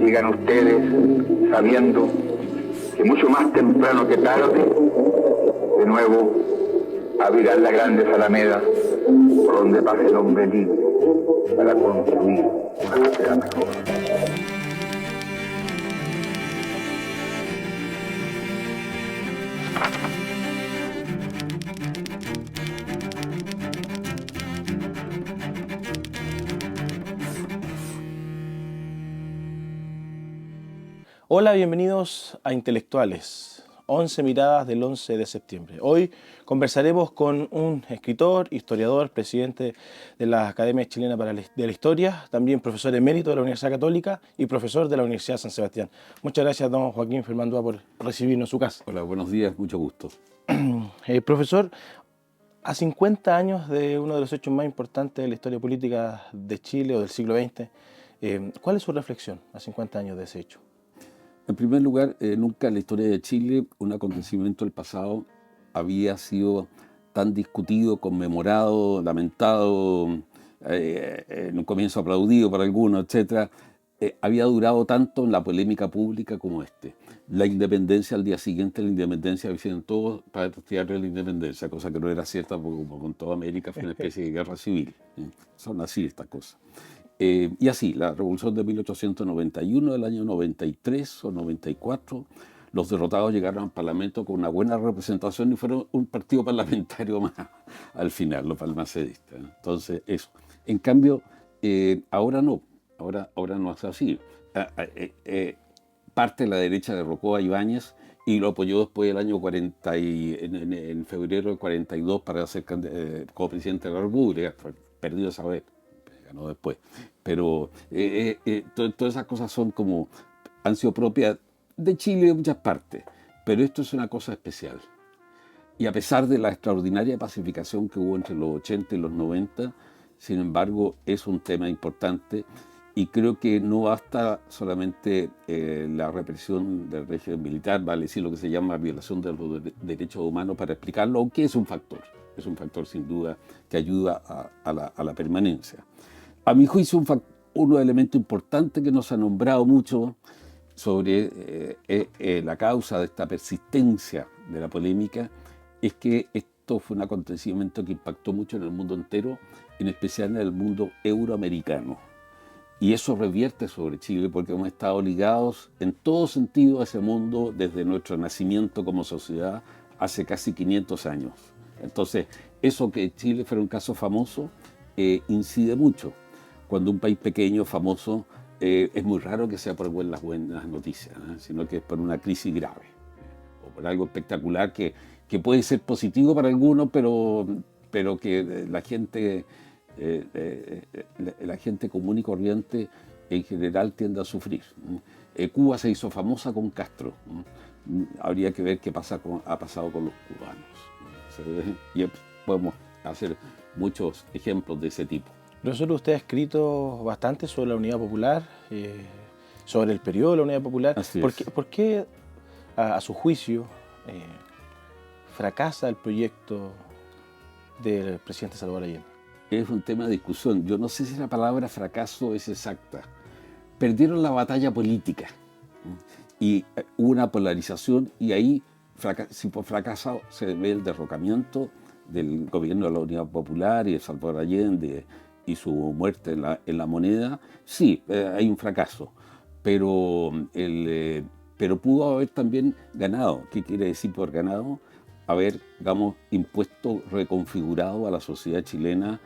Sigan ustedes sabiendo que mucho más temprano que tarde, de nuevo, abrirán las grandes alamedas por donde pase el hombre libre para construir una sociedad mejor. Hola, bienvenidos a Intelectuales, 11 miradas del 11 de septiembre. Hoy conversaremos con un escritor, historiador, presidente de la Academia Chilena de la Historia, también profesor emérito de la Universidad Católica y profesor de la Universidad San Sebastián. Muchas gracias, don Joaquín Fernández, por recibirnos en su casa. Hola, buenos días, mucho gusto. Profesor, a 50 años de uno de los hechos más importantes de la historia política de Chile o del siglo XX, ¿cuál es su reflexión a 50 años de ese hecho? En primer lugar, nunca en la historia de Chile un acontecimiento del pasado había sido tan discutido, conmemorado, lamentado, en un comienzo aplaudido por algunos, etc. Había durado tanto en la polémica pública como este. La independencia, al día siguiente la independencia, hicieron todos para testear la independencia, cosa que no era cierta porque como con toda América fue una especie de guerra civil. Son así estas cosas. Y así, la revolución de 1891, del año 93 o 94, los derrotados llegaron al Parlamento con una buena representación y fueron un partido parlamentario más al final, los palmacedistas. Entonces, eso. En cambio, ahora no, ahora no es así. Parte de la derecha derrocó a Ibáñez y lo apoyó después del año 40 en febrero del 42 para ser como presidente de la República. Fue perdido esa vez. Ganó después. Pero todas esas cosas han sido propias de Chile y de muchas partes. Pero esto es una cosa especial. Y a pesar de la extraordinaria pacificación que hubo entre los 80 y los 90, sin embargo, es un tema importante. Y creo que no basta solamente la represión del régimen militar, vale decir lo que se llama violación de los derechos humanos para explicarlo, aunque es un factor. Es un factor sin duda que ayuda a la permanencia. A mi juicio, un elemento importante que no se ha nombrado mucho sobre la causa de esta persistencia de la polémica es que esto fue un acontecimiento que impactó mucho en el mundo entero, en especial en el mundo euroamericano. Y eso revierte sobre Chile porque hemos estado ligados en todo sentido a ese mundo desde nuestro nacimiento como sociedad hace casi 500 años. Entonces, eso que Chile fuera un caso famoso incide mucho. Cuando un país pequeño, famoso, es muy raro que sea por las buenas noticias, sino que es por una crisis grave o por algo espectacular que puede ser positivo para algunos, pero que la gente común y corriente en general tiende a sufrir. Cuba se hizo famosa con Castro. Habría que ver qué ha pasado con los cubanos. Y podemos hacer muchos ejemplos de ese tipo. Profesor, usted ha escrito bastante sobre la Unidad Popular, sobre el periodo de la Unidad Popular. ¿Por qué a su juicio, fracasa el proyecto del presidente Salvador Allende? Es un tema de discusión. Yo no sé si la palabra fracaso es exacta. Perdieron la batalla política y hubo una polarización y ahí, si por fracaso se ve el derrocamiento del gobierno de la Unidad Popular y de Salvador Allende y su muerte en la moneda, sí, hay un fracaso, pero pudo haber también ganado. ¿Qué quiere decir por ganado? Haber, digamos, impuesto, reconfigurado a la sociedad chilena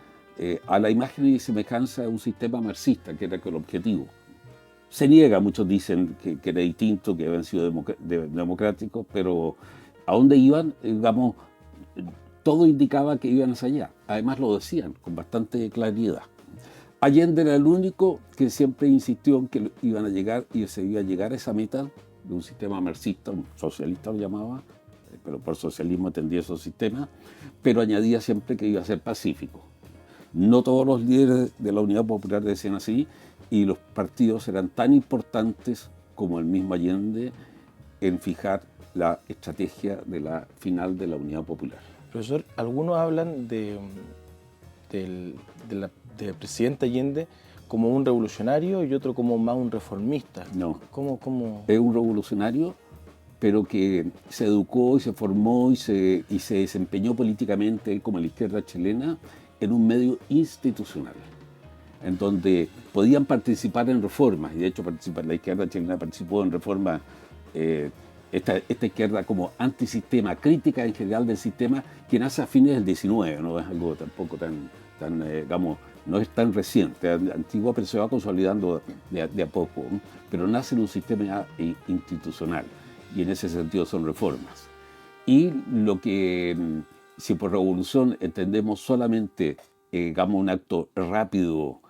a la imagen y semejanza de un sistema marxista, que era el objetivo. Se niega, muchos dicen que era distinto, que habían sido democráticos, pero ¿a dónde iban? Digamos, todo indicaba que iban hacia allá. Además lo decían con bastante claridad. Allende era el único que siempre insistió en que iban a llegar y se iba a llegar a esa meta de un sistema marxista, un socialista lo llamaba, pero por socialismo entendía esos sistemas, pero añadía siempre que iba a ser pacífico. No todos los líderes de la Unidad Popular decían así, y los partidos eran tan importantes como el mismo Allende en fijar la estrategia de la final de la Unidad Popular. Profesor, algunos hablan del presidente Allende como un revolucionario y otro como más un reformista. No. ¿Cómo? Es un revolucionario, pero que se educó y se formó y se desempeñó políticamente como la izquierda chilena en un medio institucional, en donde podían participar en reformas, y de hecho la izquierda chilena participó en reformas, esta izquierda como antisistema, crítica en general del sistema, que nace a fines del 19, no es algo tampoco tan digamos, no es tan reciente, antigua, pero se va consolidando de a poco, ¿no? Pero nace en un sistema ya institucional, y en ese sentido son reformas. Y lo que, si por revolución entendemos solamente, digamos, un acto rápido,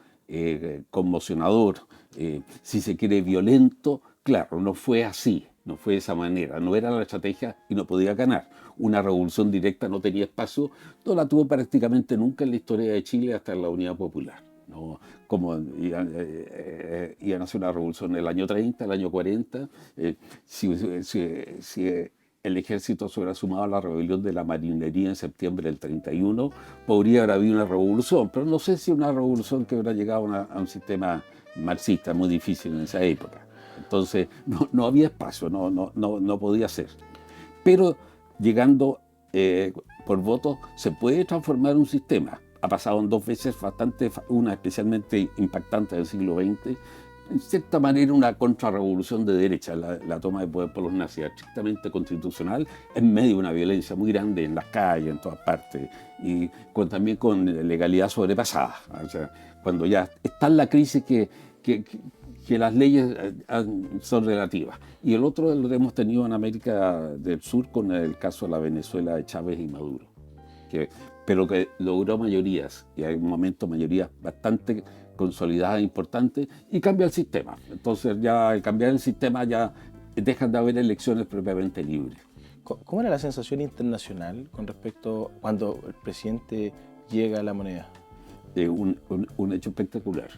conmocionador, si se quiere violento, claro, no fue así, no fue de esa manera, no era la estrategia y no podía ganar. Una revolución directa no tenía espacio, no la tuvo prácticamente nunca en la historia de Chile hasta la Unidad Popular, ¿no? Como iban a hacer una revolución en el año 30, el año 40, si el ejército se hubiera sumado a la rebelión de la marinería en septiembre del 31, podría haber habido una revolución, pero no sé si una revolución que hubiera llegado a un sistema marxista, muy difícil en esa época. Entonces no había espacio, no podía ser. Pero llegando por voto se puede transformar un sistema. Ha pasado en dos veces una especialmente impactante del siglo XX, en cierta manera una contrarrevolución de derecha, la toma de poder por los nazis, estrictamente constitucional, en medio de una violencia muy grande en las calles, en todas partes, y también con legalidad sobrepasada. O sea, cuando ya está en la crisis que las leyes son relativas. Y el otro lo hemos tenido en América del Sur con el caso de la Venezuela de Chávez y Maduro, pero que logró mayorías, y hay un momento mayorías bastante consolidadas e importantes, y cambia el sistema. Entonces ya al cambiar el sistema ya dejan de haber elecciones propiamente libres. ¿Cómo era la sensación internacional con respecto a cuando el presidente llega a La Moneda? Un hecho espectacular.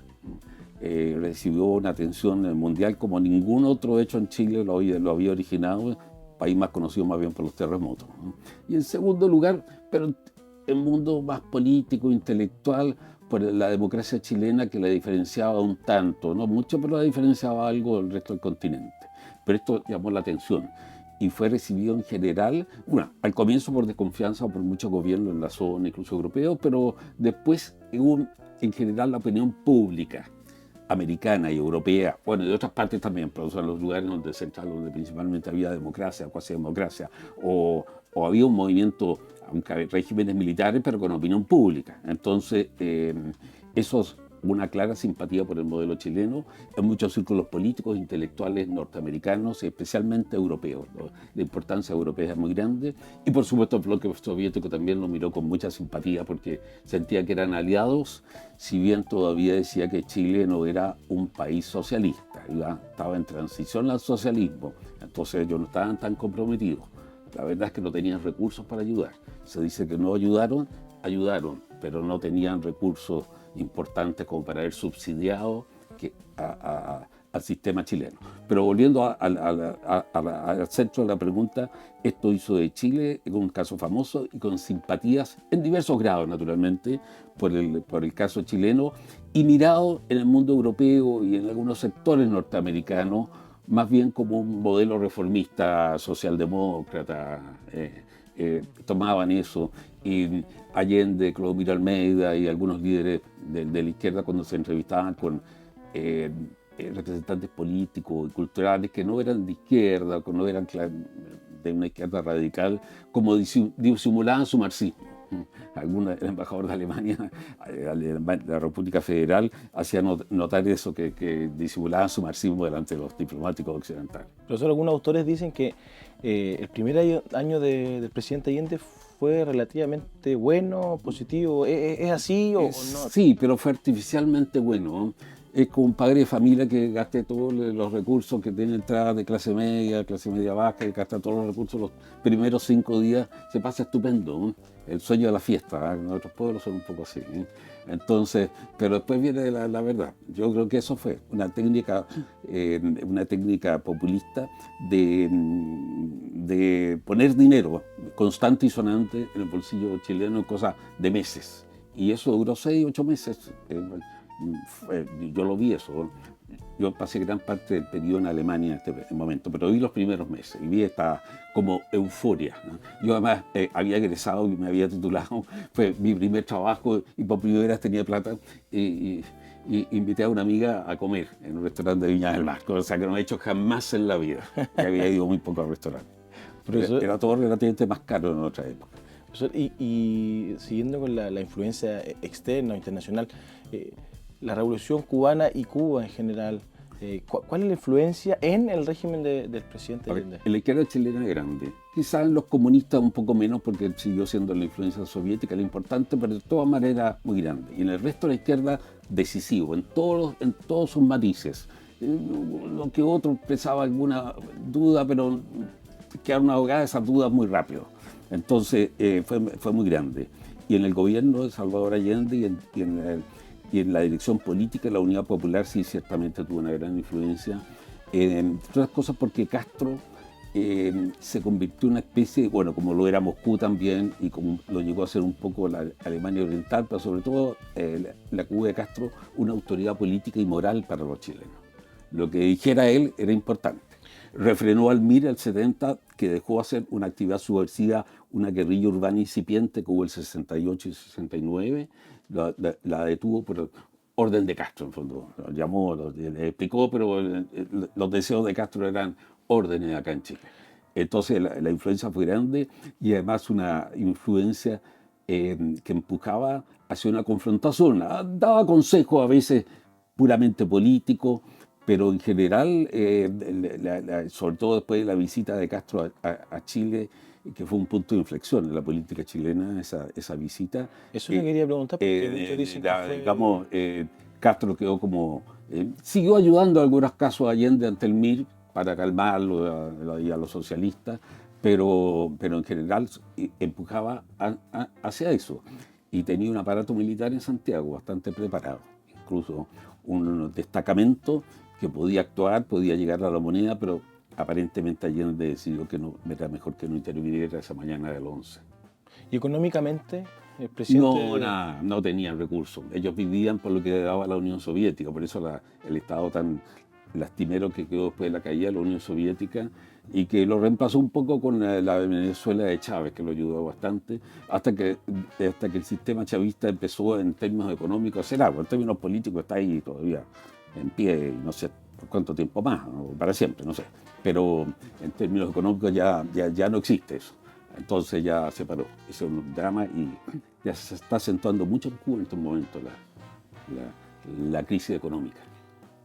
Recibió una atención mundial como ningún otro hecho en Chile lo había originado, país más conocido más bien por los terremotos, ¿no? Y en segundo lugar, pero en mundo más político, intelectual, por la democracia chilena, que la diferenciaba un tanto, no mucho, pero la diferenciaba algo del resto del continente. Pero esto llamó la atención y fue recibido en general, bueno, al comienzo por desconfianza por muchos gobiernos en la zona, incluso europeos, pero después en general la opinión pública americana y europea, bueno, de otras partes también, pero son los lugares donde principalmente había democracia, cuasi democracia, o había un movimiento, aunque había regímenes militares, pero con opinión pública. Entonces, eso es una clara simpatía por el modelo chileno en muchos círculos políticos, intelectuales norteamericanos, especialmente europeos, ¿no? La importancia europea es muy grande, y por supuesto el bloque soviético también lo miró con mucha simpatía porque sentía que eran aliados, si bien todavía decía que Chile no era un país socialista, estaba en transición al socialismo, entonces ellos no estaban tan comprometidos. La verdad es que no tenían recursos para ayudar. Se dice que no ayudaron, pero no tenían recursos importantes como para haber subsidiado al sistema chileno. Pero volviendo al centro de la pregunta, esto hizo de Chile un caso famoso y con simpatías en diversos grados, naturalmente, por el caso chileno, y mirado en el mundo europeo y en algunos sectores norteamericanos más bien como un modelo reformista, socialdemócrata. Tomaban eso, y Allende, Clodomiro Almeida y algunos líderes de la izquierda, cuando se entrevistaban con representantes políticos y culturales que no eran de izquierda, que no eran de una izquierda radical, como disimulaban su marxismo. El embajador de Alemania, de la República Federal, hacía notar eso, que disimulaban su marxismo delante de los diplomáticos occidentales. Profesor, algunos autores dicen que el primer año del presidente Allende fue relativamente bueno, positivo. ¿Es así o no? Sí, pero fue artificialmente bueno. Es como un padre de familia que gaste todos los recursos, que tiene entradas de clase media baja, que gasta todos los recursos los primeros 5 días, se pasa estupendo, ¿no? El sueño de la fiesta, ¿eh? En otros pueblos son un poco así, ¿eh? Entonces, pero después viene la verdad. Yo creo que eso fue una técnica populista de poner dinero constante y sonante en el bolsillo chileno en cosas de meses. Y eso duró 6, 8 meses. yo lo vi eso. Yo pasé gran parte del periodo en Alemania en este momento, pero vi los primeros meses y vi esta como euforia, ¿no? Yo además había egresado y me había titulado, fue mi primer trabajo y por primera vez tenía plata y invité a una amiga a comer en un restaurante de Viña del Mar, cosa que no he hecho jamás en la vida, que había ido muy poco al restaurante. Era todo relativamente más caro en otra época. Profesor, y siguiendo con la influencia externa o internacional, la Revolución Cubana y Cuba en general, ¿cuál es la influencia en el régimen del presidente Allende? En la izquierda chilena es grande. Quizás en los comunistas un poco menos porque siguió siendo la influencia soviética lo importante, pero de todas maneras muy grande. Y en el resto de la izquierda decisivo, en todos sus matices. Lo que otro expresaba alguna duda, pero quedaron ahogadas esas dudas muy rápido. Entonces fue muy grande. Y en el gobierno de Salvador Allende y en la dirección política, la Unidad Popular sí ciertamente tuvo una gran influencia. Entre otras cosas porque Castro se convirtió en una especie, bueno, como lo era Moscú también, y como lo llegó a ser un poco la Alemania Oriental, pero sobre todo la Cuba de Castro, una autoridad política y moral para los chilenos. Lo que dijera él era importante. Refrenó al MIR el 70, que dejó hacer una actividad subversiva, una guerrilla urbana incipiente que hubo el 68 y 69, la detuvo por orden de Castro, en fondo. Lo llamó, le explicó, pero los deseos de Castro eran órdenes acá en Chile. Entonces la influencia fue grande y además una influencia que empujaba hacia una confrontación. Daba consejos a veces puramente políticos, pero en general, sobre todo después de la visita de Castro a Chile, que fue un punto de inflexión en la política chilena, esa visita. Eso le quería preguntar, porque muchos dicen que fue... Digamos, Castro quedó como... siguió ayudando en algunos casos a Allende ante el MIR para calmarlo y a los socialistas, pero en general empujaba hacia eso. Y tenía un aparato militar en Santiago bastante preparado, incluso un destacamento que podía actuar, podía llegar a la Moneda, pero aparentemente Allende decidió que no, era mejor que no interviniera esa mañana del 11. ¿Y económicamente el presidente...? No tenían recursos. Ellos vivían por lo que daba la Unión Soviética, por eso el Estado tan lastimero que quedó después de la caída de la Unión Soviética y que lo reemplazó un poco con la Venezuela de Chávez, que lo ayudó bastante, hasta que el sistema chavista empezó en términos económicos a hacer algo. En términos políticos está ahí todavía en pie, no sé por cuánto tiempo más, o para siempre, no sé. Pero en términos económicos ya no existe eso. Entonces ya se paró. Eso es un drama y ya se está acentuando mucho en Cuba en estos momentos la crisis económica.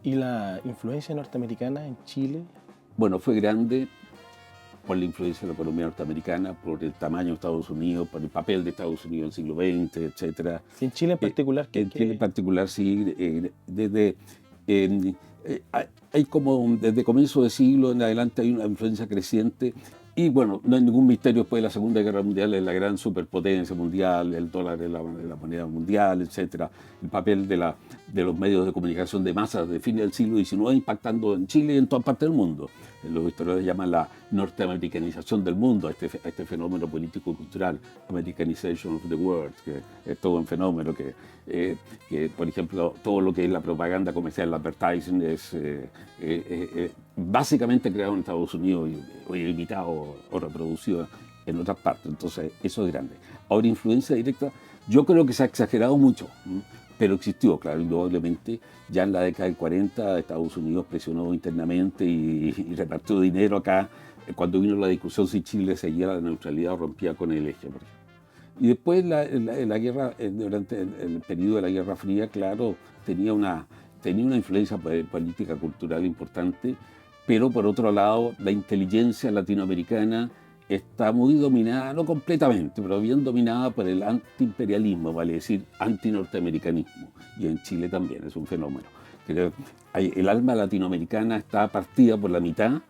¿Y la influencia norteamericana en Chile? Bueno, fue grande por la influencia de la economía norteamericana, por el tamaño de Estados Unidos, por el papel de Estados Unidos en el siglo XX, etc. ¿Y en Chile en particular? En Chile en particular, sí. Hay como desde comienzo de siglo en adelante hay una influencia creciente. Y bueno, no hay ningún misterio después de la Segunda Guerra Mundial, es la gran superpotencia mundial, el dólar es la moneda mundial, etc. El papel de los medios de comunicación de masas de fines del siglo XIX impactando en Chile y en toda parte del mundo. Los historiadores llaman la norteamericanización del mundo, a este fenómeno político-cultural, Americanization of the world, que es todo un fenómeno que, por ejemplo, todo lo que es la propaganda comercial, el advertising, es básicamente creado en Estados Unidos y imitado o reproducido en otras partes. Entonces, eso es grande. Ahora, influencia directa, yo creo que se ha exagerado mucho, pero existió, claro, indudablemente. Ya en la década del 40 Estados Unidos presionó internamente y repartió dinero acá. Cuando vino la discusión si Chile seguía la neutralidad o rompía con el eje. Y después la guerra, durante el periodo de la Guerra Fría, claro, tenía una influencia política cultural importante, pero por otro lado la inteligencia latinoamericana está muy dominada, no completamente, pero bien dominada por el antiimperialismo, vale decir, antinorteamericanismo. Y en Chile también es un fenómeno. El alma latinoamericana está partida por la mitad,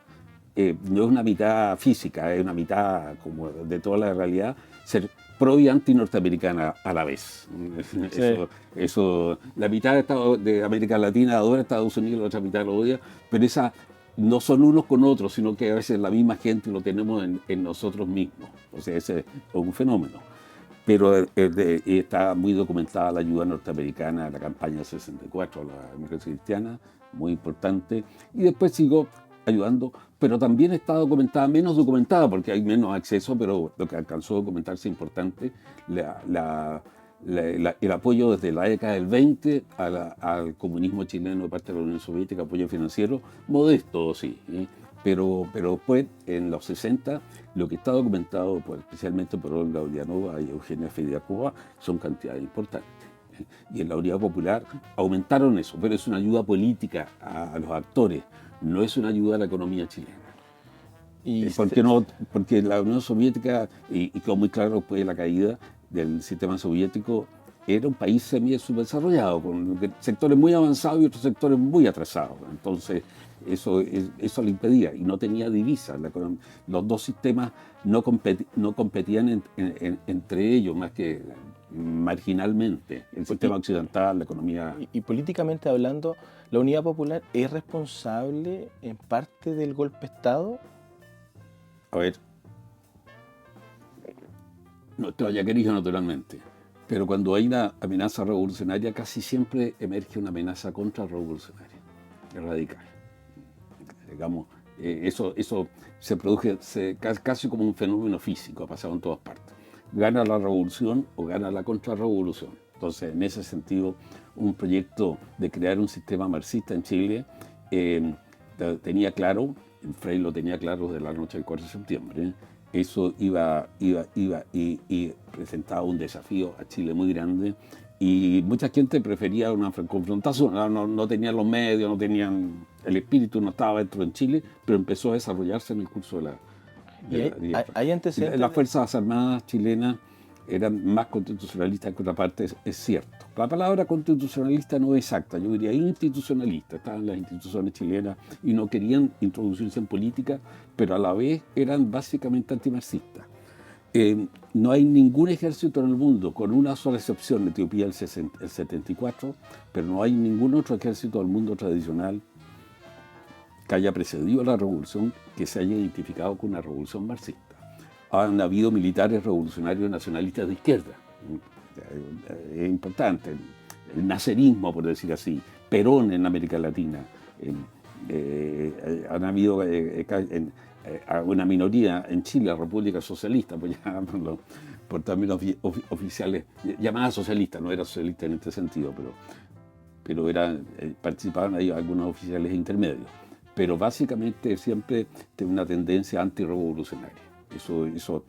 no es una mitad física, es una mitad como de toda la realidad, ser pro y anti-norteamericana a la vez. Sí. La mitad de América Latina adora a Estados Unidos, la otra mitad lo odia, pero esa no son unos con otros, sino que a veces la misma gente lo tenemos en nosotros mismos. O sea, ese es un fenómeno. pero está muy documentada la ayuda norteamericana a la campaña 64, a la democracia cristiana, muy importante, y después siguió ayudando, pero también está documentada, menos documentada, porque hay menos acceso, pero lo que alcanzó a documentarse importante, el apoyo desde la década del 20 al comunismo chileno de parte de la Unión Soviética, apoyo financiero, modesto, sí, pero después, en los 60, lo que está documentado, pues, especialmente por Olga Ulianova y Eugenia Fediakova, son cantidades importantes. Y en la Unidad Popular aumentaron eso, pero es una ayuda política a los actores, no es una ayuda a la economía chilena. Porque la Unión Soviética, y quedó muy claro después de la caída del sistema soviético, era un país semi-subdesarrollado, con sectores muy avanzados y otros sectores muy atrasados. Entonces, eso lo impedía y no tenía divisas. Los dos sistemas no competían entre ellos más que marginalmente. El sistema occidental, la economía... Y políticamente hablando, ¿la Unidad Popular es responsable en parte del golpe de Estado? A ver, no te vaya querido naturalmente, pero cuando hay una amenaza revolucionaria casi siempre emerge una amenaza contrarrevolucionaria, radical. Digamos, eso se produce casi como un fenómeno físico, ha pasado en todas partes. Gana la revolución o gana la contrarrevolución. Entonces, en ese sentido, un proyecto de crear un sistema marxista en Chile tenía claro, Frei lo tenía claro desde la noche del 4 de septiembre, eso iba y presentaba un desafío a Chile muy grande, y mucha gente prefería una confrontación, no tenían los medios, no tenían el espíritu, no estaba dentro en Chile, pero empezó a desarrollarse en el curso de la ¿Hay antecedentes? Las Fuerzas Armadas chilenas eran más constitucionalistas que otra parte, es cierto. La palabra constitucionalista no es exacta, yo diría institucionalista. Estaban las instituciones chilenas y no querían introducirse en política, pero a la vez eran básicamente antimarxistas. No hay ningún ejército en el mundo, con una sola excepción, Etiopía el 74, pero no hay ningún otro ejército del mundo tradicional que haya precedido a la revolución que se haya identificado con una revolución marxista. Han habido militares revolucionarios nacionalistas de izquierda, es importante, el nacerismo, por decir así, Perón en América Latina, han habido una minoría en Chile, la República Socialista, pues ya por términos oficiales, llamada socialista, no era socialista en este sentido, pero participaban ahí algunos oficiales intermedios. Pero básicamente siempre tiene una tendencia antirrevolucionaria. Eso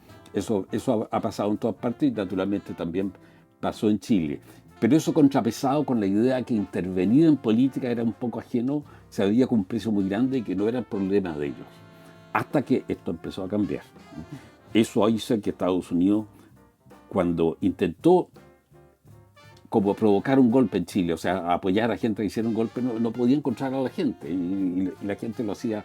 ha pasado en todas partes y naturalmente también pasó en Chile. Pero eso contrapesado con la idea que intervenir en política era un poco ajeno, se veía con un precio muy grande y que no era el problema de ellos. Hasta que esto empezó a cambiar. Eso hizo que Estados Unidos, cuando intentó como provocar un golpe en Chile, o sea, apoyar a gente que hiciera un golpe, no podía encontrar a la gente. Y la gente lo hacía,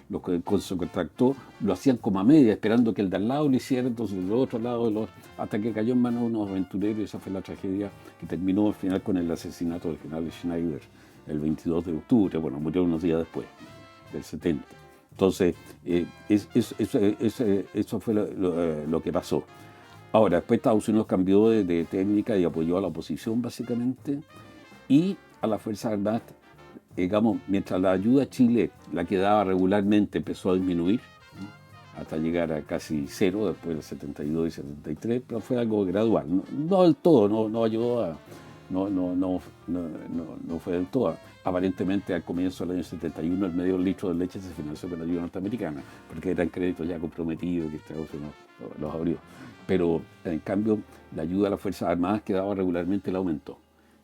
los que se contractó, lo hacían como a media, esperando que el de al lado lo hiciera, entonces el otro lado, hasta que cayó en manos de unos aventureros, y esa fue la tragedia que terminó al final con el asesinato del general Schneider, el 22 de octubre, bueno, murió unos días después, del 70. Entonces, eso fue lo que pasó. Ahora, después Estados Unidos cambió de técnica y apoyó a la oposición, básicamente, y a las Fuerzas Armadas, digamos, mientras la ayuda a Chile, la que daba regularmente, empezó a disminuir, hasta llegar a casi cero después del 72 y 73, pero fue algo gradual. No del todo, no ayudó a... No fue del todo. Aparentemente, al comienzo del año 71, el medio litro de leche se financió con la ayuda norteamericana, porque eran créditos ya comprometidos que Estados Unidos los abrió. Pero, en cambio, la ayuda a las Fuerzas Armadas que daba regularmente la aumentó.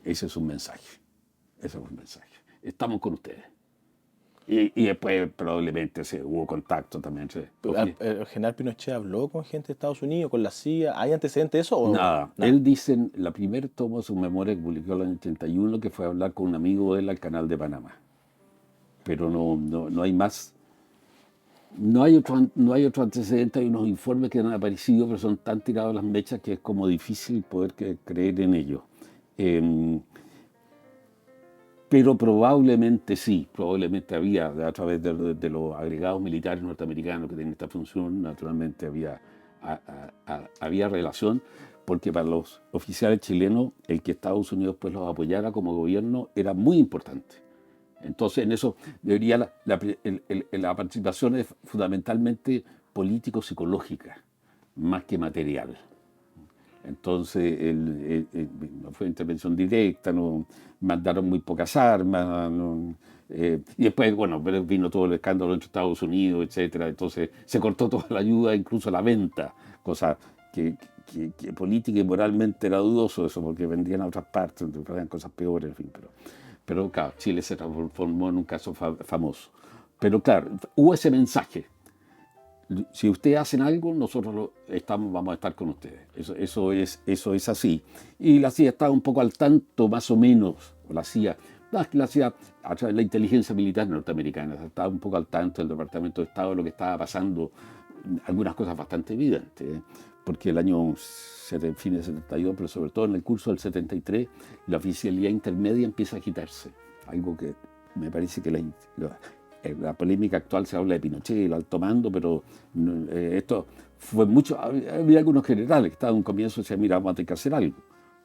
Ese es un mensaje. Ese es un mensaje. Estamos con ustedes. Y después probablemente hubo contacto también. ¿El general Pinochet habló con gente de Estados Unidos, con la CIA? ¿Hay antecedentes de eso? ¿O nada. Él dice, la primer tomo de su memoria que publicó en el año 81, que fue a hablar con un amigo de él al Canal de Panamá. Pero no hay más. No hay otro antecedente, hay unos informes que han aparecido, pero son tan tirados las mechas que es como difícil poder creer en ellos. Pero probablemente sí, probablemente había, a través de los agregados militares norteamericanos que tienen esta función, naturalmente había había relación, porque para los oficiales chilenos el que Estados Unidos pues los apoyara como gobierno era muy importante. Entonces en eso debería la participación es fundamentalmente político-psicológica, más que material. Entonces no fue intervención directa, no mandaron muy pocas armas, y después, bueno, vino todo el escándalo entre Estados Unidos, etcétera. Entonces se cortó toda la ayuda, incluso la venta, cosa que política y moralmente era dudoso eso, porque vendían a otras partes, hacían cosas peores, en fin. Pero claro, Chile se transformó en un caso famoso. Pero claro, hubo ese mensaje. Si ustedes hacen algo, nosotros vamos a estar con ustedes. Eso es así. Y la CIA estaba un poco al tanto, más o menos, la CIA a través de la inteligencia militar norteamericana, estaba un poco al tanto del Departamento de Estado de lo que estaba pasando, algunas cosas bastante evidentes, porque el año fin de 72, pero sobre todo en el curso del 73, la oficialidad intermedia empieza a agitarse, algo que me parece que la polémica actual se habla de Pinochet y el alto mando, pero esto fue mucho. Había algunos generales que estaban en un comienzo y decían, mira, vamos a tener que hacer algo,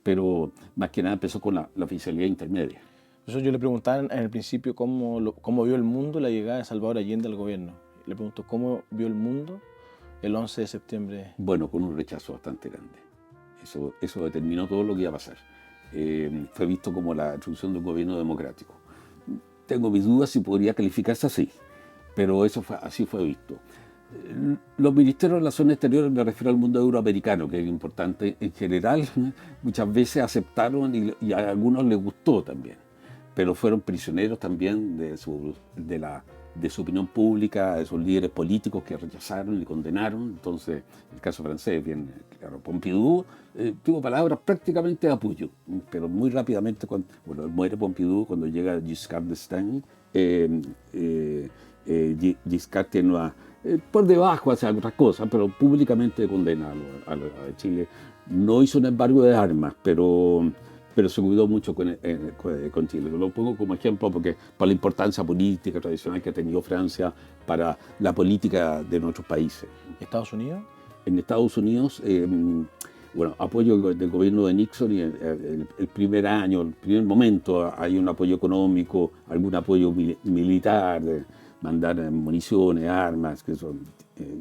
pero más que nada empezó con la oficialidad intermedia. Eso yo le preguntaba en el principio cómo vio el mundo la llegada de Salvador Allende al gobierno. Le pregunto, ¿cómo vio el mundo el 11 de septiembre? Bueno, con un rechazo bastante grande. Eso determinó todo lo que iba a pasar. Fue visto como la introducción de un gobierno democrático. Tengo mis dudas si podría calificarse así, pero así fue visto. Los ministerios de Relaciones Exteriores, me refiero al mundo euroamericano, que es importante en general, muchas veces aceptaron y a algunos les gustó también, pero fueron prisioneros también de su opinión pública, de sus líderes políticos que rechazaron y condenaron. Entonces, el caso francés, bien claro, Pompidou tuvo palabras prácticamente de apoyo, pero muy rápidamente, muere Pompidou, cuando llega Giscard d'Estaing, Giscard tiene por debajo hace otras cosas, pero públicamente condena a Chile. No hizo un embargo de armas, pero se cuidó mucho con Chile. Lo pongo como ejemplo porque por la importancia política tradicional que ha tenido Francia para la política de nuestros países. ¿Estados Unidos? En Estados Unidos, apoyo del gobierno de Nixon y el primer año, el primer momento, hay un apoyo económico, algún apoyo militar, mandar municiones, armas,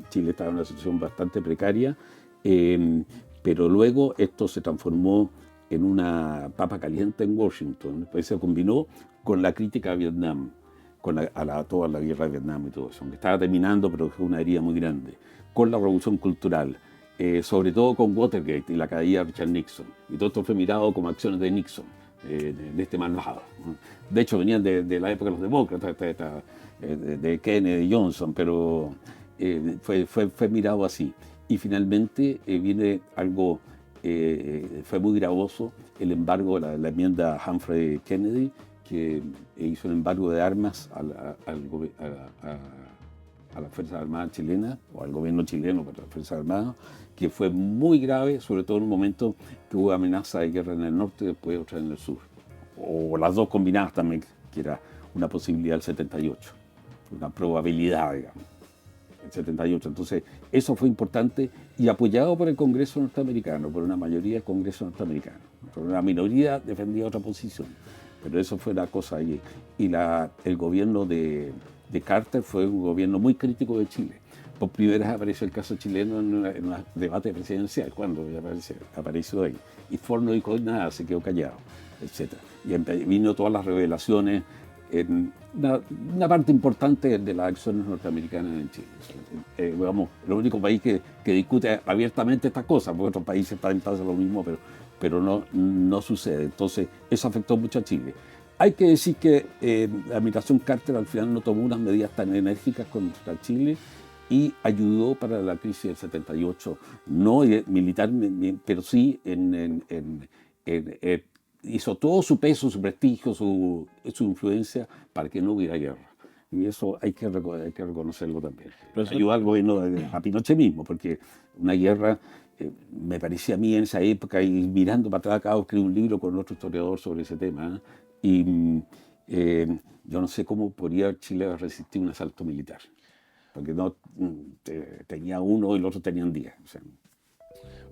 Chile estaba en una situación bastante precaria, pero luego esto se transformó en una papa caliente en Washington. Después se combinó con la crítica a Vietnam, toda la guerra de Vietnam y todo eso, aunque estaba terminando, pero fue una herida muy grande, con la revolución cultural, sobre todo con Watergate y la caída de Richard Nixon. Y todo esto fue mirado como acciones de Nixon, de este malvado. De hecho, venían de la época de los demócratas, de Kennedy y Johnson, pero fue mirado así. Y finalmente viene algo. Fue muy gravoso el embargo, la enmienda Humphrey Kennedy, que hizo el embargo de armas a las Fuerzas Armadas chilenas, o al gobierno chileno para las Fuerzas Armadas, que fue muy grave, sobre todo en un momento que hubo amenaza de guerra en el norte y después otra en el sur. O las dos combinadas también, que era una posibilidad del 78, una probabilidad, digamos. 78. Entonces, eso fue importante y apoyado por el Congreso norteamericano, por una mayoría del Congreso norteamericano. Por una minoría defendía otra posición, pero eso fue la cosa ahí. Y el gobierno de Carter fue un gobierno muy crítico de Chile. Por primera vez apareció el caso chileno en un debate presidencial, cuando apareció ahí. Y Ford no dijo nada, se quedó callado, etc. Y vino todas las revelaciones en una parte importante de las acciones norteamericanas en Chile. El único país que discute abiertamente estas cosas, porque otros países también pasa lo mismo, pero no sucede. Entonces, eso afectó mucho a Chile. Hay que decir que la administración Carter al final no tomó unas medidas tan enérgicas contra Chile y ayudó para la crisis del 78, no militar, pero sí hizo todo su peso, su prestigio, su influencia para que no hubiera guerra. Y eso hay que reconocerlo también. Pero ayudó al gobierno a Pinochet mismo, porque una guerra, me parecía a mí en esa época, y mirando para atrás, acabo de escribir un libro con otro historiador sobre ese tema, y yo no sé cómo podría Chile resistir un asalto militar. porque no tenía uno y los otros tenían 10. O sea,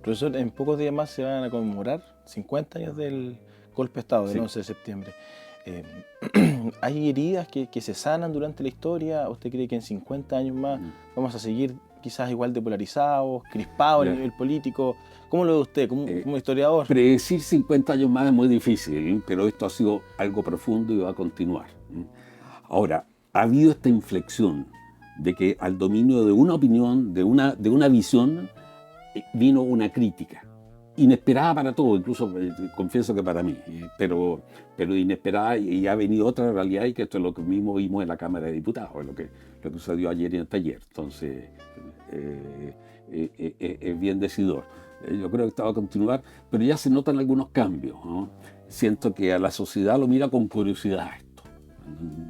Profesor, en pocos días más se van a conmemorar 50 años del golpe de Estado, del sí. 11 de septiembre. ¿Hay heridas que se sanan durante la historia? ¿Usted cree que en 50 años más vamos a seguir quizás igual de polarizados, crispados a nivel político? ¿Cómo lo ve usted como historiador? Predecir 50 años más es muy difícil, pero esto ha sido algo profundo y va a continuar. Ahora, ha habido esta inflexión de que al dominio de una opinión, de una visión, vino una crítica. Inesperada para todos, incluso confieso que para mí, pero inesperada, y ha venido otra realidad, y que esto es lo que mismo vimos en la Cámara de Diputados, lo que sucedió ayer y anteayer. Entonces, es bien decidor. Yo creo que esto va a continuar, pero ya se notan algunos cambios, ¿no? Siento que a la sociedad lo mira con curiosidad esto,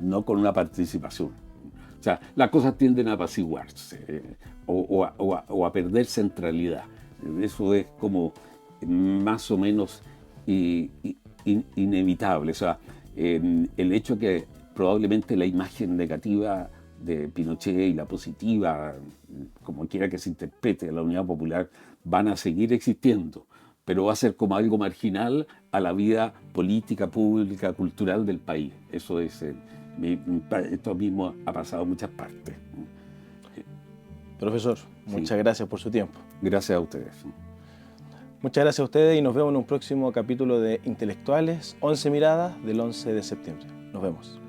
no con una participación. O sea, las cosas tienden a apaciguarse o a perder centralidad. Eso es como más o menos inevitable. O sea, el hecho que probablemente la imagen negativa de Pinochet y la positiva, como quiera que se interprete, de la Unidad Popular, van a seguir existiendo, pero va a ser como algo marginal a la vida política, pública, cultural del país. Eso es, esto mismo ha pasado en muchas partes. Profesor, muchas gracias por su tiempo. Gracias a ustedes. Muchas gracias a ustedes y nos vemos en un próximo capítulo de Intelectuales, 11 miradas del 11 de septiembre. Nos vemos.